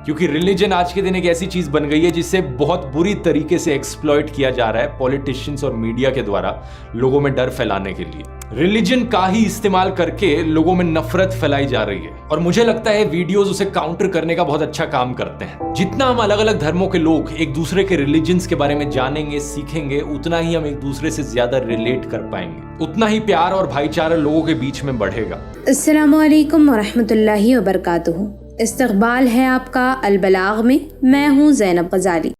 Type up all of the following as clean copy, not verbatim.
क्योंकि रिलीजन आज के दिन एक ऐसी चीज बन गई है जिसे बहुत बुरी तरीके से एक्सप्लॉइट किया जा रहा है पॉलिटिशियंस और मीडिया के द्वारा लोगों में डर फैलाने के लिए। रिलीजन का ही इस्तेमाल करके लोगों में नफरत फैलाई जा रही है और मुझे लगता है वीडियोस उसे काउंटर करने का बहुत अच्छा काम करते हैं। जितना हम अलग अलग धर्मों के लोग एक दूसरे के रिलीजन्स के बारे में जानेंगे, सीखेंगे, उतना ही हम एक दूसरे से ज्यादा रिलेट कर पाएंगे, उतना ही प्यार और भाईचारा लोगों के बीच में बढ़ेगा। अस्सलामु अलैकुम वरहमतुल्लाहि वबरकातुहू। इस्तकबाल है आपका अलबलाग में। मैं हूँ ज़ैनब गजाली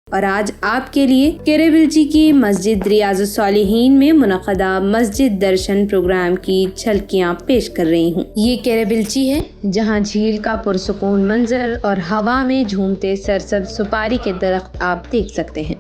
और आज आपके लिए केरेबिलची की मस्जिद रियाजुस सालिहीन में मुनक़दा मस्जिद दर्शन प्रोग्राम की झलकियाँ पेश कर रही हूँ। ये केरेबिलची है जहाँ झील का पुरसुकून मंजर और हवा में झूमते सरसब्ज़ सुपारी के दरख्त आप देख सकते हैं।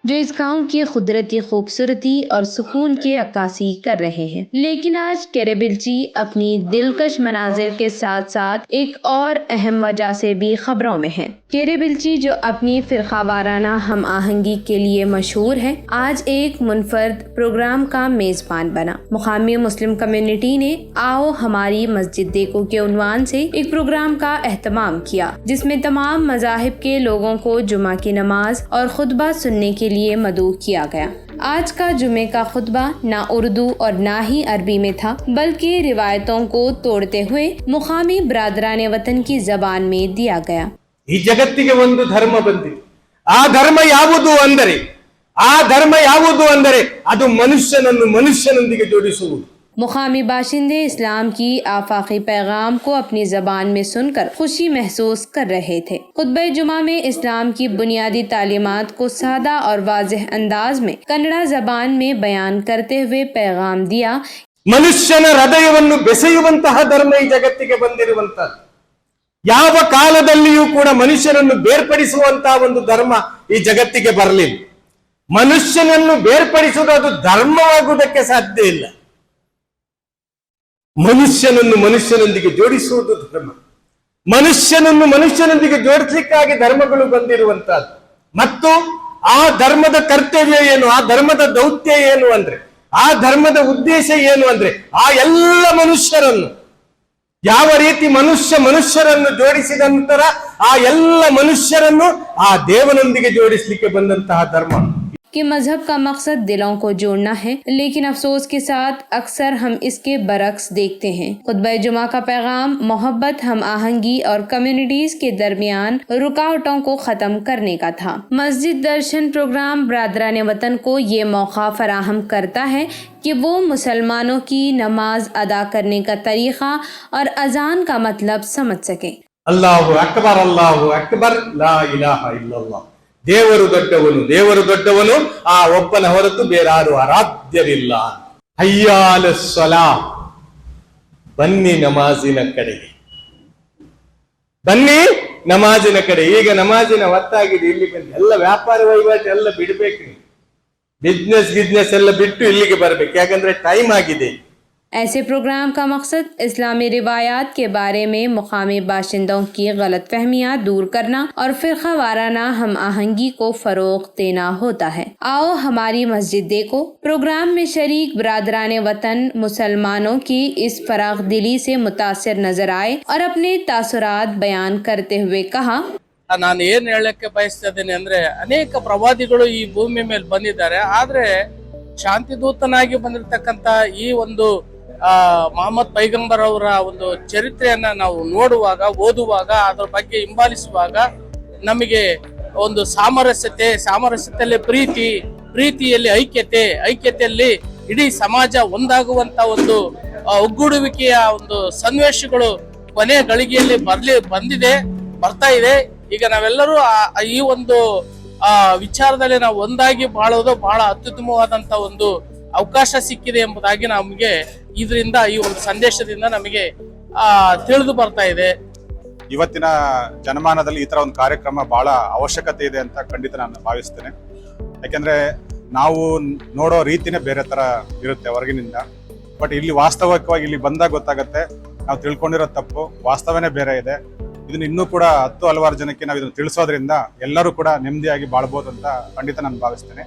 जो इस गांव की कुदरती खूबसूरती और सुकून की अक्कासी कर रहे हैं। लेकिन आज केरेबिलची अपनी दिलकश मनाजिर के साथ साथ एक और अहम वजह से भी खबरों में है। केरेबिलची जो अपनी फिरकावाराना हम आहंगी के लिए मशहूर है, आज एक मुनफरद प्रोग्राम का मेजबान बना। मुकामी मुस्लिम कम्युनिटी ने आओ हमारी मस्जिद देखो के उन्वान से एक प्रोग्राम का एहतमाम किया, जिसमें तमाम मज़ाहिब के लोगों को जुमा की नमाज और खुतबा सुनने के लिए मदऊ किया गया। आज का जुमे का खुतबा ना उर्दू और ना ही अरबी में था, बल्कि रिवायतों को तोड़ते हुए मुकामी ब्रादराने वतन की जबान में दिया गया। ಈ ಜಗತ್ತಿಗೆ ಒಂದು ಧರ್ಮ ಬಂದಿದೆ. ಆ ಧರ್ಮ ಯಾವುದು ಅಂದರೆ ಅದು ಮನುಷ್ಯನನ್ನು ಮನುಷ್ಯನೊಂದಿಗೆ ಜೋಡಿಸುವುದು। मुकामी बाशिंदे इस्लाम की आफाकी पैगाम को अपनी ज़बान में सुनकर खुशी महसूस कर रहे थे। खुतबे जुमा में इस्लाम की बुनियादी तालीमात को सादा और वाज़ेह अंदाज में कन्नड़ा ज़बान में बयान करते हुए पैगाम दिया। ಮನುಷ್ಯನ ಹೃದಯವನ್ನು ಬೆಸೆಯುವಂತಹ ಧರ್ಮ ಈ ಜಗತ್ತಿಗೆ ಬಂದಿರುವಂತದ್ದು। ಯಾವ ಕಾಲದಲ್ಲಿಯೂ ಕೂಡ ಮನುಷ್ಯನನ್ನು ಬೇರ್ಪಡಿಸುವಂತಹ ಒಂದು ಧರ್ಮ ಈ ಜಗತ್ತಿಗೆ ಬರಲಿಲ್ಲ। ಮನುಷ್ಯನನ್ನು ಬೇರ್ಪಡಿಸುವುದು ಅದು ಧರ್ಮವಾಗುವುದಕ್ಕೆ ಸಾಧ್ಯ ಇಲ್ಲ। ಮನುಷ್ಯನನ್ನು ಮನುಷ್ಯನೊಂದಿಗೆ ಜೋಡಿಸುವುದು ಧರ್ಮ। ಮನುಷ್ಯನನ್ನು ಮನುಷ್ಯನೊಂದಿಗೆ ಜೋಡಿಸಲಿಕ್ಕಾಗಿ ಧರ್ಮಗಳು ಬಂದಿರುವಂತಹದ್ದು ಮತ್ತು ಆ ಧರ್ಮದ ಕರ್ತವ್ಯ ಏನು, ಆ ಧರ್ಮದ ದೌತ್ಯ ಏನು ಅಂದ್ರೆ, ಆ ಧರ್ಮದ ಉದ್ದೇಶ ಏನು ಅಂದ್ರೆ ಆ ಎಲ್ಲ ಮನುಷ್ಯರನ್ನು ಯಾವ ರೀತಿ ಮನುಷ್ಯರನ್ನು ಜೋಡಿಸಿದ ನಂತರ ಆ ಎಲ್ಲ ಮನುಷ್ಯರನ್ನು ಆ ದೇವನೊಂದಿಗೆ ಜೋಡಿಸಲಿಕ್ಕೆ ಬಂದಂತಹ ಧರ್ಮ। कि मजहब का मकसद दिलों को जोड़ना है, लेकिन अफसोस के साथ अक्सर हम इसके बरक्स देखते हैं। खुतबा जुमा का पैगाम मोहब्बत, हम आहंगी और कम्युनिटीज के दरमियान रुकावटों को खत्म करने का था। मस्जिद दर्शन प्रोग्राम ब्रादरान वतन को ये मौका फराहम करता है कि वो मुसलमानों की नमाज अदा करने का तरीक़ा और अजान का मतलब समझ सके। अल्लाहु अकबर, ला इलाहा इल्लल्लाह। ದೇವರು ದೊಡ್ಡವನು, ಆ ಒಬ್ಬನ ಹೊರತು ಬೇರಾರು ಆರಾಧ್ಯವಿಲ್ಲ। ಹಯ್ಯಾಲ ಸಲಾ, ಬನ್ನಿ ನಮಾಜಿನ ಕಡೆ। ಈಗ ನಮಾಜಿನ ಹೊತ್ತಾಗಿದೆ, ಇಲ್ಲಿ ಬಂದು ಎಲ್ಲ ವ್ಯಾಪಾರ ವಹಿವಾಟು ಎಲ್ಲ ಬಿಡ್ಬೇಕು, ಬಿಸ್ನೆಸ್ ಎಲ್ಲ ಬಿಟ್ಟು ಇಲ್ಲಿಗೆ ಬರ್ಬೇಕು, ಯಾಕಂದ್ರೆ ಟೈಮ್ ಆಗಿದೆ। ऐसे प्रोग्राम का मकसद इस्लामी रिवायात के बारे में मुकामी बाशिंदों की गलत फहमियाँ दूर करना और फिरका वाराना हम आहंगी को फरोग देना होता है। आओ हमारी मस्जिद देखो प्रोग्राम में शरीक ब्रादराने वतन मुसलमानों की इस फराग दिली से मुतासिर नजर आए और अपने तासुरात बयान करते हुए कहा, ನಾನು ಏನ್ ಹೇಳಕ್ಕೆ ಬಯಸ್ತಿದ್ದೀನಿ ಅಂದ್ರೆ, ಅನೇಕ ಪ್ರವಾದಿಗಳು ಈ ಭೂಮಿ ಮೇಲೆ ಬಂದಿದ್ದಾರೆ, ಆದ್ರೆ ಶಾಂತಿ ದೂತನಾಗಿ ಬಂದಿರತಕ್ಕಂತ ಈ ಒಂದು ಮೊಹಮ್ಮದ್ ಪೈಗಂಬರ್ ಅವರ ಒಂದು ಚರಿತ್ರೆಯನ್ನ ನಾವು ನೋಡುವಾಗ, ಓದುವಾಗ, ಅದರ ಬಗ್ಗೆ ಹಿಂಬಾಲಿಸುವಾಗ ನಮಗೆ ಒಂದು ಸಾಮರಸ್ಯತೆಯಲ್ಲಿ ಪ್ರೀತಿಯಲ್ಲಿ ಐಕ್ಯತೆಯಲ್ಲಿ ಇಡೀ ಸಮಾಜ ಒಂದಾಗುವಂತ ಒಂದು ಒಗ್ಗೂಡುವಿಕೆಯ ಒಂದು ಸನ್ನಿವೇಶಗಳು ಕೊನೆ ಗಳಿಗೆಯಲ್ಲಿ ಬರ್ತಾ ಇದೆ। ಈಗ ನಾವೆಲ್ಲರೂ ಈ ಒಂದು ವಿಚಾರದಲ್ಲಿ ನಾವು ಒಂದಾಗಿ ಬಾಳೋದು ಬಹಳ ಅತ್ಯುತ್ತಮವಾದಂತ ಒಂದು ಅವಕಾಶ ಸಿಕ್ಕಿದೆ ಎಂಬುದಾಗಿ ನಮಗೆ ಇದರಿಂದ, ಈ ಒಂದು ಸಂದೇಶದಿಂದ ನಮಗೆ ತಿಳಿದು ಬರ್ತಾ ಇದೆ। ಇವತ್ತಿನ ಜನಮಾನದಲ್ಲಿ ಈ ಥರ ಒಂದು ಕಾರ್ಯಕ್ರಮ ಬಹಳ ಅವಶ್ಯಕತೆ ಇದೆ ಅಂತ ಖಂಡಿತ ನಾನು ಭಾವಿಸ್ತೇನೆ. ಯಾಕೆಂದರೆ ನಾವು ನೋಡೋ ರೀತಿನೇ ಬೇರೆ ಥರ ಇರುತ್ತೆ ಹೊರಗಿನಿಂದ. ಬಟ್ ಇಲ್ಲಿ ವಾಸ್ತವಿಕವಾಗಿ ಇಲ್ಲಿ ಬಂದಾಗ ಗೊತ್ತಾಗುತ್ತೆ ನಾವು ತಿಳ್ಕೊಂಡಿರೋ ತಪ್ಪು, ವಾಸ್ತವನೇ ಬೇರೆ ಇದೆ. ಇದನ್ನ ಇನ್ನೂ ಕೂಡ ಹಲವಾರು ಜನಕ್ಕೆ ನಾವು ಇದನ್ನು ತಿಳಿಸೋದ್ರಿಂದ ಎಲ್ಲರೂ ಕೂಡ ನೆಮ್ಮದಿಯಾಗಿ ಬಾಳ್ಬೋದು ಅಂತ ಖಂಡಿತ ನಾನು ಭಾವಿಸ್ತೇನೆ.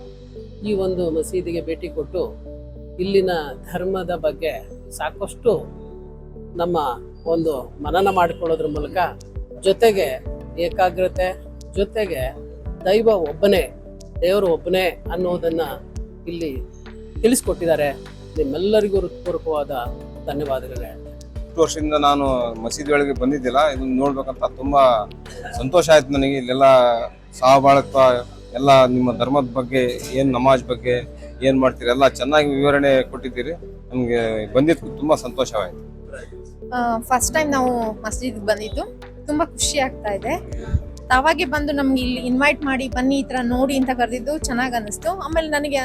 ಈ ಒಂದು ಮಸೀದಿಗೆ ಭೇಟಿ ಕೊಟ್ಟು ಇಲ್ಲಿನ ಧರ್ಮದ ಬಗ್ಗೆ ಸಾಕಷ್ಟು ನಮ್ಮ ಒಂದು ಮನನ ಮಾಡಿಕೊಳ್ಳೋದ್ರ ಮೂಲಕ ಜೊತೆಗೆ ಏಕಾಗ್ರತೆ, ಜೊತೆಗೆ ದೇವರು ಒಬ್ಬನೇ ಅನ್ನೋದನ್ನ ಇಲ್ಲಿ ತಿಳಿಸ್ಕೊಟ್ಟಿದ್ದಾರೆ. ನಿಮ್ಮೆಲ್ಲರಿಗೂ ಹೃತ್ಪೂರ್ವಕವಾದ ಧನ್ಯವಾದಗಳು. 10 ವರ್ಷದಿಂದ ನಾನು ಮಸೀದಿ ಒಳಗೆ ಬಂದಿದ್ದಿಲ್ಲ. ಇದನ್ನ ನೋಡ್ಬೇಕಂತ ತುಂಬಾ ಸಂತೋಷ ಆಯ್ತು ನನಗೆ. ಇಲ್ಲೆಲ್ಲ ಸಹಬಾಳ್ವ ಎಲ್ಲ ನಿಮ್ಮ ಧರ್ಮದ ಬಗ್ಗೆ, ಏನ್ ನಮಾಜ್ ಬಗ್ಗೆ ಏನ್ ಮಾಡ್ತೀರಿ ಎಲ್ಲ ಚೆನ್ನಾಗಿ ವಿವರಣೆ ಕೊಟ್ಟಿದ್ದೀರಿ. ನಮ್ಗೆ ಬಂದಿದ್ದು ತುಂಬಾ ಸಂತೋಷವಾಯ್ತು. ಫಸ್ಟ್ ಟೈಮ್ ನಾವು ಮಸೀದ್ ಬಂದಿದ್ದು, ತುಂಬಾ ಖುಷಿ ಆಗ್ತಾ ಇದೆ. ತಾವಾಗೆ ಬಂದು ನಮ್ಗೆ ಇಲ್ಲಿ ಇನ್ವೈಟ್ ಮಾಡಿ ಬನ್ನಿ ಈ ತರ ನೋಡಿ ಅಂತ ಕರೆದಿದ್ದು ಚೆನ್ನಾಗಿ ಅನಿಸ್ತು. ಆಮೇಲೆ ನನಗೆ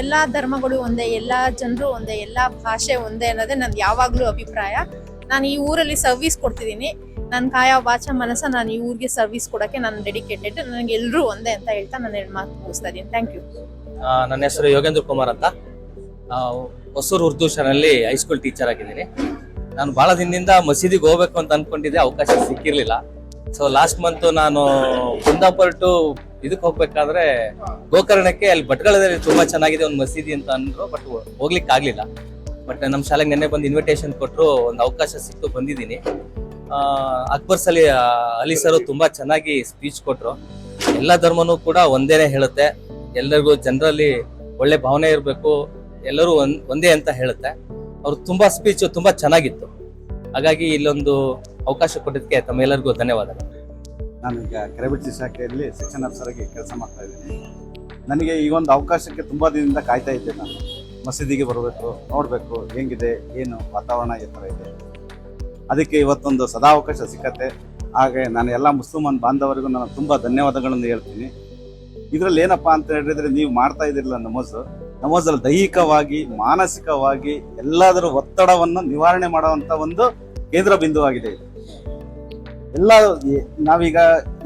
ಎಲ್ಲಾ ಧರ್ಮಗಳು ಒಂದೇ, ಎಲ್ಲಾ ಜನರು ಒಂದೇ, ಎಲ್ಲಾ ಭಾಷೆ ಒಂದೇ ಅನ್ನೋದೇ ನಂದು ಯಾವಾಗ್ಲೂ ಅಭಿಪ್ರಾಯ. ನಾನು ಈ ಊರಲ್ಲಿ ಸರ್ವಿಸ್ ಕೊಡ್ತಿದ್ದೀನಿ. ನನ್ನ ಕಾಯ ವಾಚ ಮನಸ್ಸ ನಾನು ಈ ಊರಿಗೆ ಸರ್ವಿಸ್ ಕೊಡಕ್ಕೆ ನಾನು ಡೆಡಿಕೇಟೆಡ್. ನನಗೆ ಎಲ್ಲರೂ ಒಂದೇ ಅಂತ ಹೇಳ್ತಾ ನಾನು 2 ಮಾತು ಮುಗಿಸ್ತಾ ಇದ್ದೀನಿ. Thank you. ನನ್ನ ಹೆಸರು ಯೋಗೇಂದ್ರ ಕುಮಾರ್ ಅಂತ. ಹೊಸೂರು ಉರ್ದು ಶಾಲೆಯಲ್ಲಿ ಹೈಸ್ಕೂಲ್ ಟೀಚರ್ ಆಗಿದ್ದೀನಿ. ನಾನು ಬಹಳ ದಿನದಿಂದ ಮಸೀದಿಗೆ ಹೋಗ್ಬೇಕು ಅಂತ ಅನ್ಕೊಂಡಿದ್ದೆ, ಅವಕಾಶ ಸಿಕ್ಕಿರ್ಲಿಲ್ಲ. ಸೊ ಲಾಸ್ಟ್ ಮಂತ್ ನಾನು ಕುಂದಾಪುರ ಟು ಇದಕ್ಕೆ ಹೋಗ್ಬೇಕಾದ್ರೆ ಗೋಕರ್ಣಕ್ಕೆ ಅಲ್ಲಿ ಭಟ್ಕಳದಲ್ಲಿ ತುಂಬಾ ಚೆನ್ನಾಗಿದೆ ಒಂದು ಮಸೀದಿ ಅಂತ ಅಂದ್ರು. ಬಟ್ ಹೋಗ್ಲಿಕ್ಕೆ ಆಗ್ಲಿಲ್ಲ. ಬಟ್ ನಮ್ಮ ಶಾಲೆಗೆ ನೆನ್ನೆ ಬಂದು ಇನ್ವಿಟೇಷನ್ ಕೊಟ್ಟರು, ಒಂದು ಅವಕಾಶ ಸಿಕ್ತು, ಬಂದಿದ್ದೀನಿ. ಅಕ್ಬರ್ ಅಲಿ ಸರ್ ತುಂಬಾ ಚೆನ್ನಾಗಿ ಸ್ಪೀಚ್ ಕೊಟ್ರು. ಎಲ್ಲ ಧರ್ಮನೂ ಕೂಡ ಒಂದೇನೆ ಹೇಳುತ್ತೆ, ಎಲ್ಲರಿಗೂ ಜನರಲ್ಲಿ ಒಳ್ಳೆ ಭಾವನೆ ಇರಬೇಕು, ಎಲ್ಲರೂ ಒಂದೇ ಅಂತ ಹೇಳುತ್ತೆ. ಅವ್ರು ತುಂಬಾ ಸ್ಪೀಚ್ ತುಂಬಾ ಚೆನ್ನಾಗಿತ್ತು. ಹಾಗಾಗಿ ಇಲ್ಲೊಂದು ಅವಕಾಶ ಕೊಟ್ಟಿದ್ದಕ್ಕೆ ತಮ್ಮೆಲ್ಲರಿಗೂ ಧನ್ಯವಾದಗಳು. ನಾನು ಈಗ ಕೆರೆಬಿಟ್ಟಿ ಶಾಖೆಯಲ್ಲಿ ಸೆಕ್ಷನ್ ಆಫೀಸರ್ ಆಗಿ ಕೆಲಸ ಮಾಡ್ತಾ ಇದ್ದೀನಿ. ನನಗೆ ಈ ಒಂದು ಅವಕಾಶಕ್ಕೆ ತುಂಬ ದಿನದಿಂದ ಕಾಯ್ತಾ ಇದ್ದೆ. ನಾನು ಮಸೀದಿಗೆ ಬರಬೇಕು, ನೋಡಬೇಕು ಹೆಂಗಿದೆ, ಏನು ವಾತಾವರಣ ಈ ಥರ ಇದೆ. ಅದಕ್ಕೆ ಇವತ್ತೊಂದು ಸದಾವಕಾಶ ಸಿಕ್ಕತ್ತೆ. ಹಾಗೆ ನಾನು ಎಲ್ಲ ಮುಸ್ಲಿಮಾನ್ ಬಾಂಧವರಿಗೂ ನಾನು ತುಂಬ ಧನ್ಯವಾದಗಳನ್ನು ಹೇಳ್ತೀನಿ. ಇದರಲ್ಲಿ ಏನಪ್ಪ ಅಂತ ಹೇಳಿದ್ರೆ, ನೀವು ಮಾಡ್ತಾ ಇದ್ದೀರಲ್ಲ ನಮಾಜಲ್ಲಿ ದೈಹಿಕವಾಗಿ, ಮಾನಸಿಕವಾಗಿ ಎಲ್ಲದರ ಒತ್ತಡವನ್ನು ನಿವಾರಣೆ ಮಾಡುವಂಥ ಒಂದು ಕೇಂದ್ರ ಬಿಂದುವಾಗಿದೆ. ನಾವೀಗ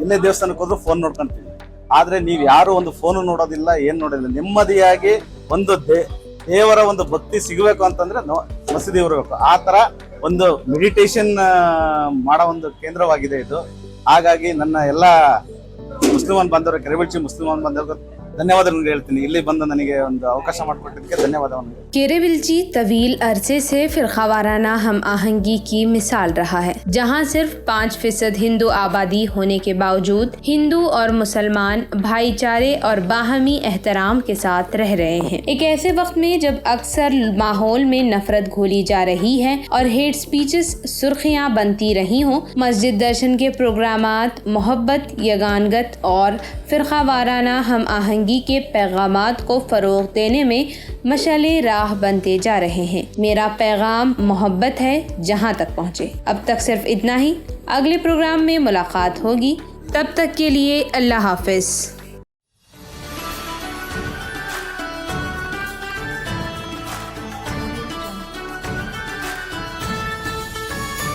ಎಲ್ಲೇ ದೇವಸ್ಥಾನಕ್ಕೆ ಹೋದ್ರೂ ಫೋನ್ ನೋಡ್ಕೊಂತೀವಿ. ಆದ್ರೆ ನೀವು ಯಾರು ಒಂದು ಫೋನ್ ನೋಡೋದಿಲ್ಲ, ಏನ್ ನೋಡೋದಿಲ್ಲ. ನೆಮ್ಮದಿಯಾಗಿ ಒಂದು ದೇವರ ಒಂದು ಭಕ್ತಿ ಸಿಗಬೇಕು ಅಂತಂದ್ರೆ ಮಸೀದಿ ಇರಬೇಕು. ಆ ತರ ಒಂದು ಮೆಡಿಟೇಷನ್ ಮಾಡೋ ಒಂದು ಕೇಂದ್ರವಾಗಿದೆ ಇದು. ಹಾಗಾಗಿ ನನ್ನ ಎಲ್ಲ ಮುಸ್ಲಿಮಾನ್ ಬಾಂಧವರು, ಕೆರೆಬಿಟ್ಟಿ ಮುಸ್ಲಿಮಾನ್ ಬಾಂಧವರು धन्यवाद केरेबिलची तवील अरसे से फिरकावाराना हम आहंगी की मिसाल रहा है, जहां सिर्फ 5% हिंदू आबादी होने के बावजूद हिंदू और मुसलमान भाईचारे और बाहमी एहतराम के साथ रह रहे हैं। एक ऐसे वक्त में जब अक्सर माहौल में नफरत घोली जा रही है और हेट स्पीचेस सुर्खियां बनती रही हों, मस्जिद दर्शन के प्रोग्रामात मोहब्बत, यगानगत और फिरकावाराना हम आहंगी के पैगामात को फरोग देने में मशाले राह बनते जा रहे हैं। मेरा पैगाम मोहब्बत है, जहां तक पहुंचे। अब तक सिर्फ इतना ही। अगले प्रोग्राम में मुलाकात होगी, तब तक के लिए अल्लाह हाफिज।